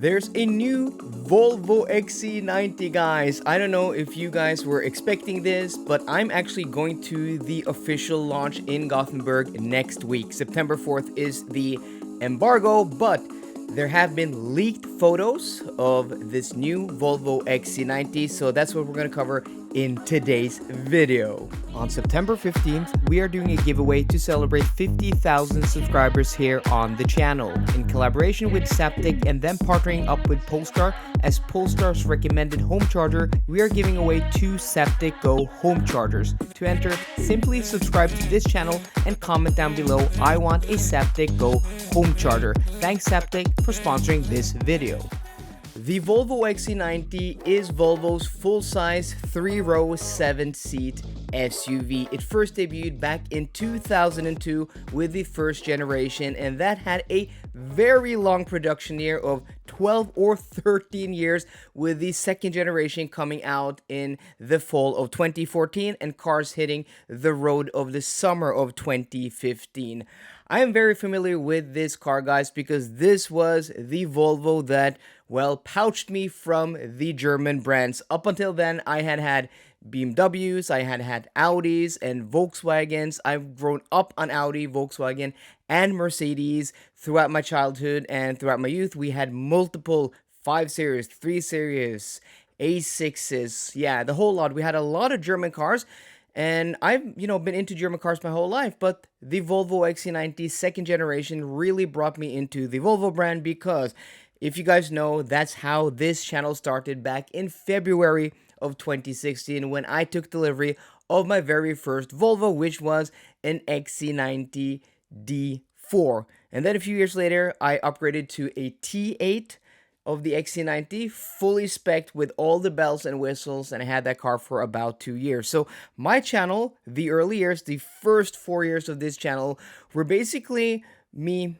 There's a new Volvo XC90, guys. I don't know if you guys were expecting this, but I'm actually going to the official launch in Gothenburg next week. September 4th is the embargo, but there have been leaked photos of this new Volvo XC90, so that's what we're going to cover in today's video. On September 15th, we are doing a giveaway to celebrate 50,000 subscribers here on the channel. In collaboration with Zaptec and then partnering up with Polestar as Polestar's recommended home charger, we are giving away 2 Zaptec GO home chargers. To enter, simply subscribe to this channel and comment down below, "I want a Zaptec GO home charger." Thanks Zaptec for sponsoring this video. The Volvo XC90 is Volvo's full-size 3-row 7-seat SUV. It first debuted back in 2002 with the first generation, and that had a very long production year of 12 or 13 years, with the second generation coming out in the fall of 2014 and cars hitting the road of the summer of 2015. I am very familiar with this car, guys, because this was the Volvo that, well, pouched me from the German brands. Up until then, I had BMWs, I had Audis and Volkswagens. I've grown up on Audi, Volkswagen, and Mercedes throughout my childhood and throughout my youth. We had multiple 5 Series, 3 Series, A6s, yeah, the whole lot. We had a lot of German cars. And I've, been into German cars my whole life, but the Volvo XC90 second generation really brought me into the Volvo brand because, if you guys know, that's how this channel started back in February of 2016 when I took delivery of my very first Volvo, which was an XC90 D4. And then a few years later, I upgraded to a T8 of the XC90, fully spec'd with all the bells and whistles, and I had that car for about 2 years. So my channel, the early years, the first 4 years of this channel, were basically me,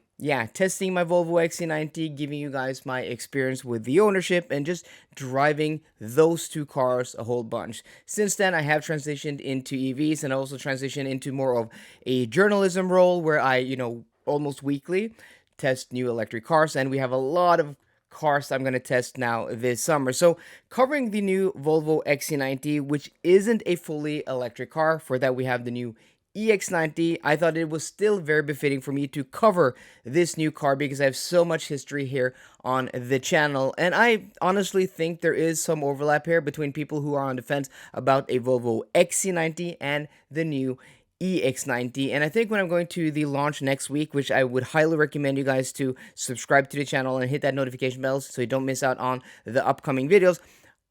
testing my Volvo XC90, giving you guys my experience with the ownership and just driving those 2 cars a whole bunch. Since then, I have transitioned into EVs and also transitioned into more of a journalism role where I, almost weekly test new electric cars, and we have a lot of cars I'm going to test now this summer. So covering the new Volvo XC90, which isn't a fully electric car. For that, we have the new EX90. I thought it was still very befitting for me to cover this new car because I have so much history here on the channel, and I honestly think there is some overlap here between people who are on the fence about a Volvo XC90 and the new EX90. And I think when I'm going to the launch next week, which I would highly recommend you guys to subscribe to the channel and hit that notification bell so you don't miss out on the upcoming videos,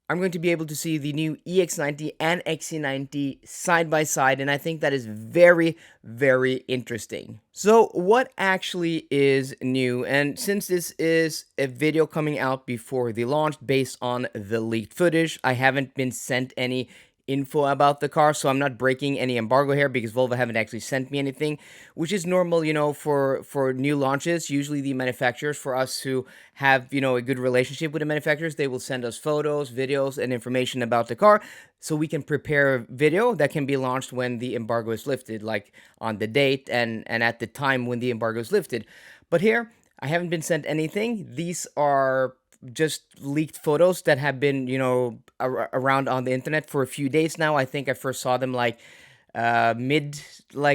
I'm going to be able to see the new EX90 and XC90 side by side, and I think that is very, very interesting. So what actually is new? And since this is a video coming out before the launch based on the leaked footage, I haven't been sent any info about the car, so I'm not breaking any embargo here because Volvo haven't actually sent me anything, which is normal, for new launches. Usually the manufacturers, for us who have, a good relationship with the manufacturers, they will send us photos, videos, and information about the car so we can prepare a video that can be launched when the embargo is lifted, like on the date and at the time when the embargo is lifted. But here, I haven't been sent anything. These are just leaked photos that have been, around on the internet for a few days now. I think I first saw them mid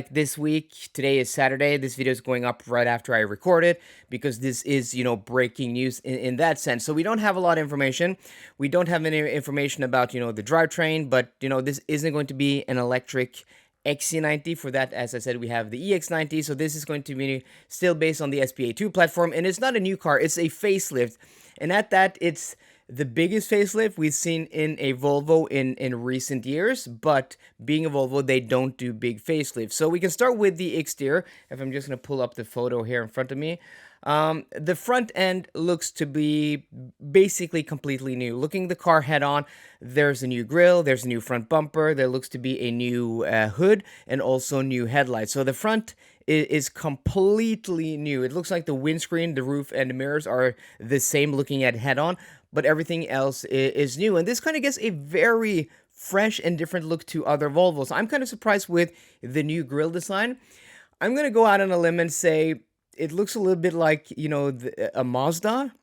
this week. Today is Saturday. This video is going up right after I record it because this is, breaking news in that sense. So we don't have a lot of information. We don't have any information about, the drivetrain, but, this isn't going to be an electric XC90. For that, as I said, we have the EX90. So this is going to be still based on the SPA2 platform, and it's not a new car, it's a facelift. And at that, it's the biggest facelift we've seen in a Volvo in recent years, but being a Volvo, they don't do big facelifts. So we can start with the exterior. If I'm just going to pull up the photo here in front of me. The front end looks to be basically completely new. Looking the car head on, there's a new grille, there's a new front bumper, there looks to be a new hood, and also new headlights. So the front is completely new. It looks like the windscreen, the roof, and the mirrors are the same looking at head on, but everything else is new. And this kind of gets a very fresh and different look to other Volvos. I'm kind of surprised with the new grille design. I'm going to go out on a limb and say it looks a little bit like, a Mazda.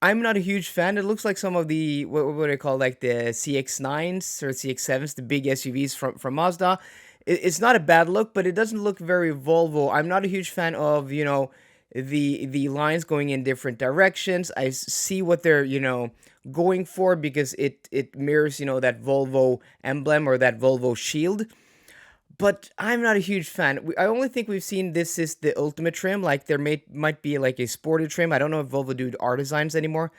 I'm not a huge fan. It looks like some of the what do they call, like the CX9s or CX7s, the big SUVs from Mazda. It's not a bad look, but it doesn't look very Volvo. I'm not a huge fan of the lines going in different directions. See what they're going for because it mirrors that Volvo emblem or that Volvo shield. But I'm not a huge fan. I only think we've seen this is the ultimate trim. Like there might be like a sporty trim. I don't know if Volvo do R designs anymore.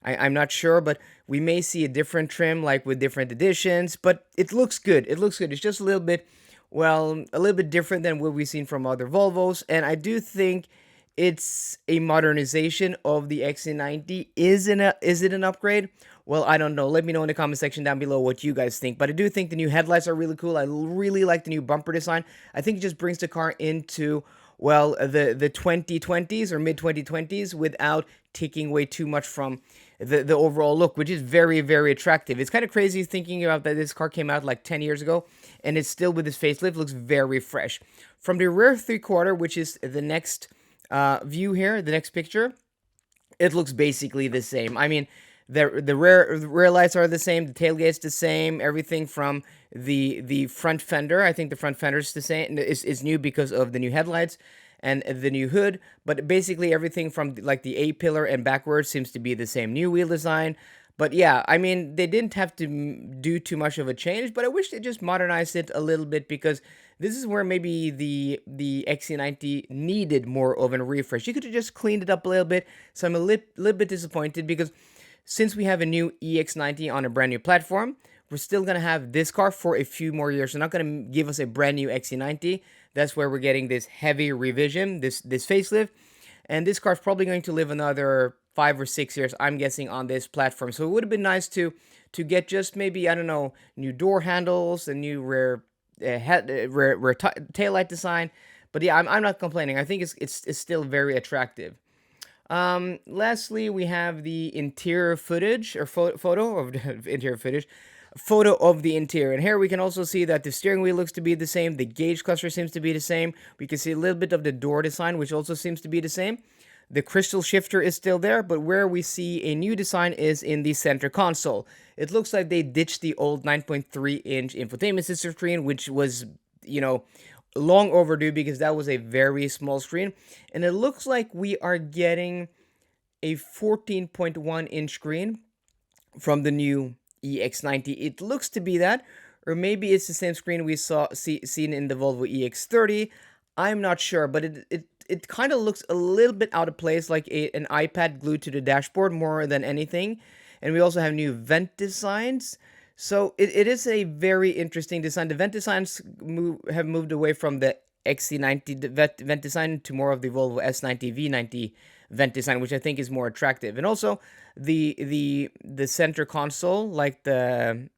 I'm not sure, but we may see a different trim like with different editions. But it looks good. It looks good. It's just a little bit, well, a little bit different than what we've seen from other Volvos. And I do think it's a modernization of the XC90. Is it an upgrade? Well, I don't know. Let me know in the comment section down below what you guys think. But I do think the new headlights are really cool. I really like the new bumper design. I think it just brings the car into, well, the 2020s or mid 2020s without taking away too much from the overall look, which is very, very attractive. It's kind of crazy thinking about that this car came out like 10 years ago and it's still with this facelift, looks very fresh. From the rear three-quarter, which is the next view here, the next picture, it looks basically the same. I mean, the rear lights are the same, the tailgate's the same, everything from the front fender. I think the front fender's the same, is new because of the new headlights and the new hood, but basically everything from like the A pillar and backwards seems to be the same. New wheel design. But yeah, I mean, they didn't have to do too much of a change, but I wish they just modernized it a little bit because this is where maybe the XC90 needed more of a refresh. You could have just cleaned it up a little bit. So I'm a little bit disappointed because since we have a new EX90 on a brand new platform, we're still going to have this car for a few more years. They're not going to give us a brand new XC90. That's where we're getting this heavy revision, this facelift. And this car's probably going to live another 5 or 6 years, I'm guessing, on this platform. So it would have been nice to get just maybe, I don't know, new door handles, a new rear taillight design. But yeah, I'm not complaining. I think it's still very attractive. Lastly, we have the interior footage or photo of the interior footage. Photo of the interior, and here we can also see that the steering wheel looks to be the same, the gauge cluster seems to be the same, we can see a little bit of the door design, which also seems to be the same. The crystal shifter is still there, but where we see a new design is in the center console. It looks like they ditched the old 9.3-inch infotainment system screen, which was, long overdue because that was a very small screen. And it looks like we are getting a 14.1-inch screen from the new EX90. It looks to be that, or maybe it's the same screen we seen in the Volvo EX30. I'm not sure, but it kind of looks a little bit out of place, like an iPad glued to the dashboard more than anything. And we also have new vent designs. So it is a very interesting design. The vent designs have moved away from the XC90 vent design to more of the Volvo S90 V90 vent design, which I think is more attractive. And also the center console, like the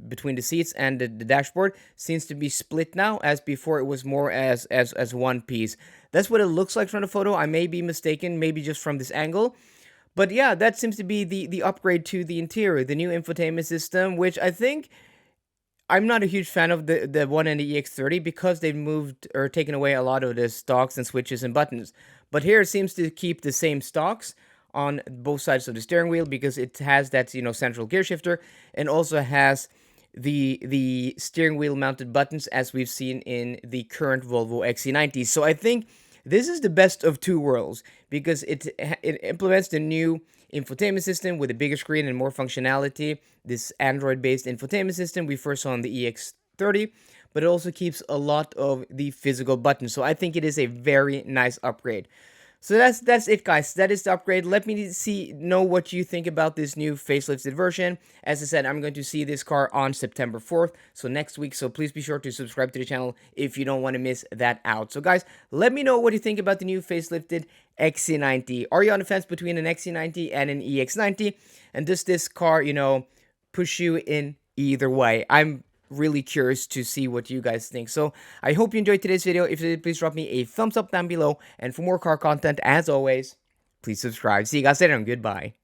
between the seats and the dashboard, seems to be split now, as before it was more as one piece. That's what it looks like from the photo. I may be mistaken, maybe just from this angle. But yeah, that seems to be the upgrade to the interior, the new infotainment system, which I think I'm not a huge fan of the one in the EX30 because they've moved or taken away a lot of the stalks and switches and buttons. But here it seems to keep the same stalks on both sides of the steering wheel because it has that central gear shifter, and also has the steering wheel mounted buttons as we've seen in the current Volvo XC90. So I think this is the best of two worlds because it implements the new infotainment system with a bigger screen and more functionality. This Android-based infotainment system we first saw on the EX30, but it also keeps a lot of the physical buttons. So I think it is a very nice upgrade. So that's it, guys. That is the upgrade. Let me know what you think about this new facelifted version. As I said, I'm going to see this car on September 4th, so next week. So please be sure to subscribe to the channel if you don't want to miss that out. So guys, let me know what you think about the new facelifted XC90. Are you on the fence between an XC90 and an EX90? And does this car, push you in either way? I'm really curious to see what you guys think. So I hope you enjoyed today's video. If you did, please drop me a thumbs up down below. And for more car content, as always, please subscribe. See you guys later and goodbye.